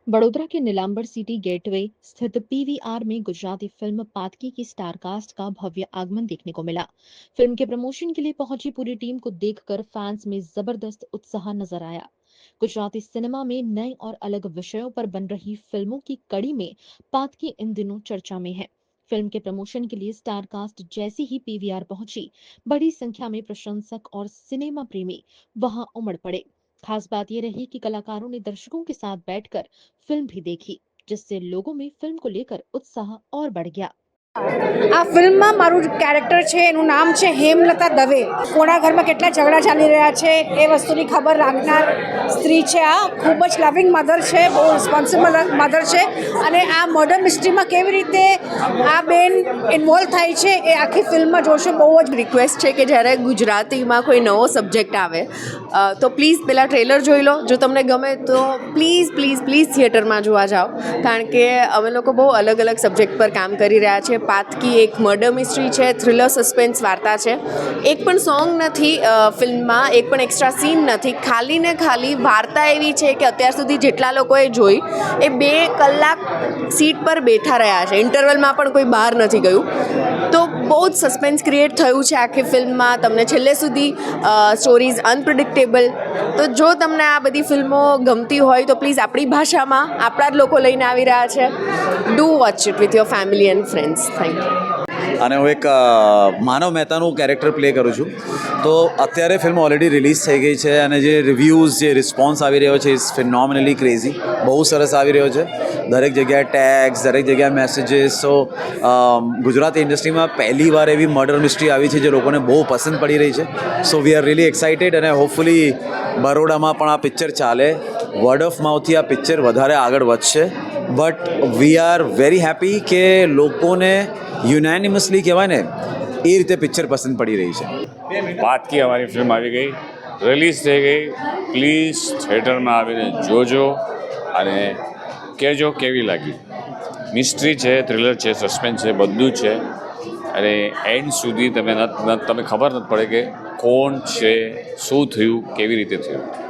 बड़ोदरा के Nilambar city gateway स्थित PVR में गुजराती फिल्म पातकी की स्टारकास्ट का भव्य आगमन देखने को मिला। फिल्म के प्रमोशन के लिए पहुंची पूरी टीम को देखकर फैंस में जबरदस्त उत्साह नजर आया। गुजराती सिनेमा में नए और अलग विषयों पर बन रही फिल्मों की कड़ी में पातकी इन दिनों चर्चा में है। फिल्म के प्रमोशन के लिए स्टारकास्ट जैसी ही पीवीआर पहुंची, बड़ी संख्या में प्रशंसक और सिनेमा प्रेमी वहां उमड़ पड़े। खास बात यह रही कि कलाकारों ने दर्शकों के साथ बैठकर फिल्म भी देखी, जिससे लोगों में फिल्म को लेकर उत्साह और बढ़ गया। આ ફિલ્મમાં મારું કેરેક્ટર છે એનું નામ છે હેમલતા દવે. કોના ઘરમાં કેટલા ઝઘડા ચાલી રહ્યા છે એ વસ્તુની ખબર રાખનાર સ્ત્રી છે. આ ખૂબ જ લવિંગ મધર છે, બહુ રિસ્પોન્સિબલ મધર છે અને આ મર્ડર મિસ્ટ્રીમાં કેવી રીતે આ બેન ઇન્વોલ્વ થાય છે એ આખી ફિલ્મમાં જોશો. બહુ જ રિક્વેસ્ટ છે કે જ્યારે ગુજરાતીમાં કોઈ નવો સબ્જેક્ટ આવે તો પ્લીઝ પહેલાં ટ્રેલર જોઈ લો. જો તમને ગમે તો પ્લીઝ પ્લીઝ પ્લીઝ થિયેટરમાં જોવા જાઓ, કારણ કે અમે લોકો બહુ અલગ અલગ સબ્જેક્ટ પર કામ કરી રહ્યા છીએ. પાતકી એક મર્ડર મિસ્ટ્રી છે, થ્રિલર સસ્પેન્સ વાર્તા છે. એક પણ સોંગ નથી ફિલ્મમાં, એક પણ એક્સ્ટ્રા સીન નથી. ખાલી ને ખાલી વાર્તા એવી છે કે અત્યાર સુધી જેટલા લોકોએ જોઈ એ 2 કલાક સીટ પર બેઠા રહ્યા છે, ઇન્ટરવલમાં પણ કોઈ બહાર નથી ગયું. તો બહુ જ સસ્પેન્સ ક્રિએટ થયું છે આખી ફિલ્મમાં. તમને છેલ્લે સુધી સ્ટોરીઝ અનપ્રિડિક્ટેબલ. તો જો તમને આ બધી ફિલ્મો ગમતી હોય તો પ્લીઝ આપણી ભાષામાં આપણા જ લોકો લઈને આવી રહ્યા છે. Do watch it with your family and friends. Thank you. અને હું એક માનવ મહેતાનું કેરેક્ટર પ્લે કરું છું. તો અત્યારે ફિલ્મ ઓલરેડી રિલીઝ થઈ ગઈ છે અને જે રિવ્યૂઝ, જે રિસ્પોન્સ આવી રહ્યો છે ઇઝ ફિનોમિનલી ક્રેઝી. બહુ સરસ આવી રહ્યો છે. દરેક જગ્યાએ ટેગ્સ, દરેક જગ્યાએ મેસેજીસ. સો ગુજરાતી ઇન્ડસ્ટ્રીમાં પહેલી વાર એવી મર્ડર મિસ્ટ્રી આવી છે જે લોકોને બહુ પસંદ પડી રહી છે. સો વી આર રિયલી એક્સાઇટેડ અને હોપફુલી બરોડામાં પણ આ પિક્ચર ચાલે. વર્ડ ઓફ માઉથથી આ પિક્ચર વધારે આગળ વધશે. But we are very happy કે લોકોને યુનાનિમસલી કહેવાય ને એ રીતે પિક્ચર પસંદ પડી રહી છે. પાતકી અમારી ફિલ્મ આવી ગઈ, રિલીઝ થઈ ગઈ. પ્લીઝ થિયેટરમાં આવીને જોજો અને કહેજો કેવી લાગી. મિસ્ટ્રી છે, થ્રિલર છે, સસ્પેન્સ છે, બધું છે અને એન્ડ સુધી તમે ખબર નથી પડે કે કોણ છે, શું થયું, કેવી રીતે થયું.